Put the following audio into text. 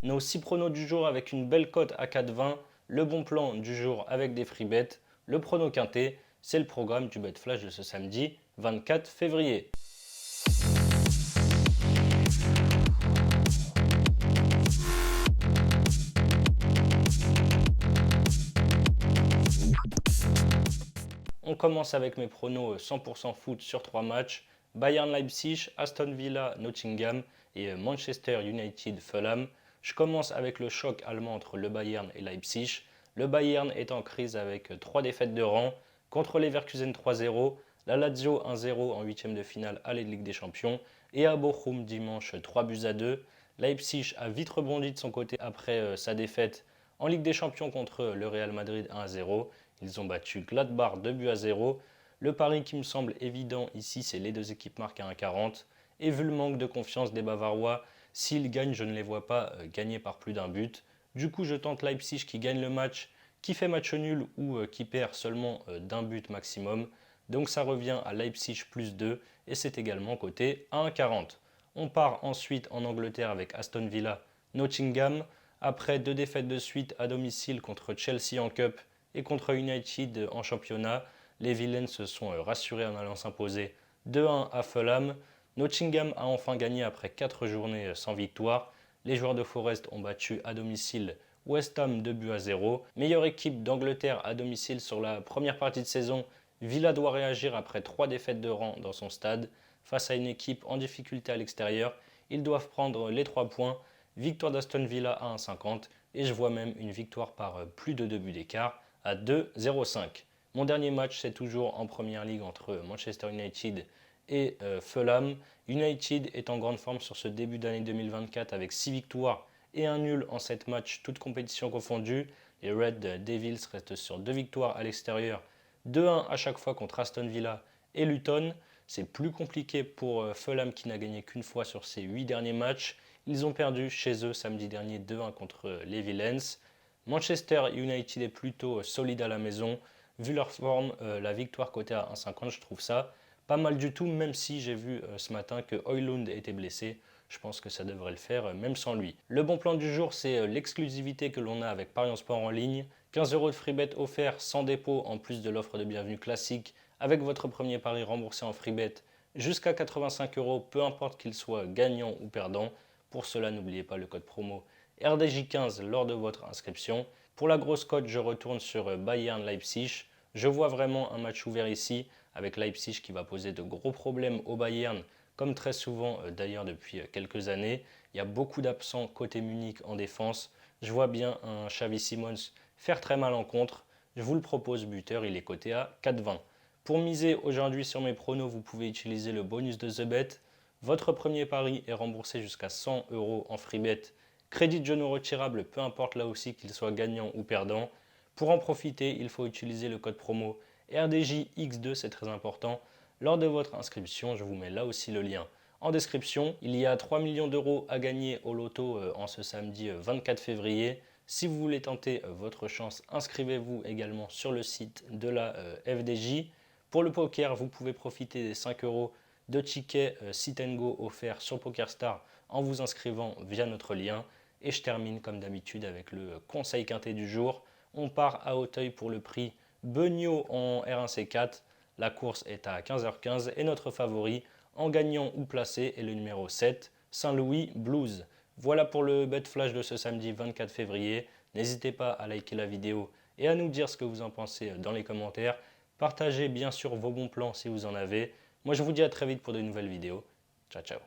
Nos 6 pronos du jour avec une belle cote à 4,20, le bon plan du jour avec des free bets, le prono quinté, c'est le programme du Bet Flash de ce samedi 24 février. On commence avec mes pronos 100% foot sur 3 matchs. Bayern Leipzig, Aston Villa, Nottingham et Manchester United Fulham. Je commence avec le choc allemand entre le Bayern et Leipzig. Le Bayern est en crise avec 3 défaites de rang. Contre Leverkusen 3-0, la Lazio 1-0 en huitième de finale à la Ligue des Champions et à Bochum dimanche 3-2. Leipzig a vite rebondi de son côté après sa défaite en Ligue des Champions contre le Real Madrid 1-0. Ils ont battu Gladbach 2-0. Le pari qui me semble évident ici, c'est les deux équipes marquent à 1,40. Et vu le manque de confiance des Bavarois, s'ils gagnent, je ne les vois pas gagner par plus d'un but. Du coup, je tente Leipzig qui gagne le match, qui fait match nul ou qui perd seulement d'un but maximum. Donc ça revient à Leipzig plus 2 et c'est également coté à 1,40. On part ensuite en Angleterre avec Aston Villa, Nottingham. Après 2 défaites de suite à domicile contre Chelsea en Cup et contre United en championnat, les Villains se sont rassurés en allant s'imposer 2-1 à Fulham. Nottingham a enfin gagné après 4 journées sans victoire. Les joueurs de Forest ont battu à domicile West Ham 2-0. Meilleure équipe d'Angleterre à domicile sur la première partie de saison, Villa doit réagir après 3 défaites de rang dans son stade. Face à une équipe en difficulté à l'extérieur, ils doivent prendre les 3 points. Victoire d'Aston Villa à 1,50 et je vois même une victoire par plus de 2 buts d'écart à 2,05. Mon dernier match, c'est toujours en première ligue entre Manchester United et Fulham. United est en grande forme sur ce début d'année 2024 avec 6 victoires et un nul en 7 matchs, toutes compétitions confondues. Les Red Devils restent sur 2 victoires à l'extérieur, 2-1 à chaque fois contre Aston Villa et Luton. C'est plus compliqué pour Fulham qui n'a gagné qu'une fois sur ses 8 derniers matchs. Ils ont perdu chez eux samedi dernier 2-1 contre les Villains. Manchester United est plutôt solide à la maison. Vu leur forme, la victoire cotée à 1,50, je trouve ça pas mal du tout, même si j'ai vu ce matin que Højlund était blessé. Je pense que ça devrait le faire même sans lui. Le bon plan du jour, c'est l'exclusivité que l'on a avec Paris en Sport en ligne. 15 € de free bet offert sans dépôt en plus de l'offre de bienvenue classique avec votre premier pari remboursé en free bet jusqu'à 85 €, peu importe qu'il soit gagnant ou perdant. Pour cela, n'oubliez pas le code promo RDJ15 lors de votre inscription. Pour la grosse cote, je retourne sur Bayern Leipzig. Je vois vraiment un match ouvert ici avec Leipzig qui va poser de gros problèmes au Bayern, comme très souvent d'ailleurs depuis quelques années. Il y a beaucoup d'absents côté Munich en défense. Je vois bien un Xavi Simons faire très mal en contre. Je vous le propose buteur, il est coté à 4,20. Pour miser aujourd'hui sur mes pronos, vous pouvez utiliser le bonus de TheBet. Votre premier pari est remboursé jusqu'à 100 € en free bet. Crédit de genou retirable, peu importe là aussi qu'il soit gagnant ou perdant. Pour en profiter, il faut utiliser le code promo RDJX2, c'est très important. Lors de votre inscription, je vous mets là aussi le lien en description. Il y a 3 millions d'euros à gagner au loto en ce samedi 24 février. Si vous voulez tenter votre chance, inscrivez-vous également sur le site de la FDJ. Pour le poker, vous pouvez profiter des 5 € de tickets Sit and Go offerts sur PokerStar en vous inscrivant via notre lien. Et je termine comme d'habitude avec le conseil quinté du jour. On part à Auteuil pour le prix Beugnot en R1C4. La course est à 15h15 et notre favori en gagnant ou placé est le numéro 7, Saint-Louis Blues. Voilà pour le bet flash de ce samedi 24 février. N'hésitez pas à liker la vidéo et à nous dire ce que vous en pensez dans les commentaires. Partagez bien sûr vos bons plans si vous en avez. Moi je vous dis à très vite pour de nouvelles vidéos. Ciao ciao.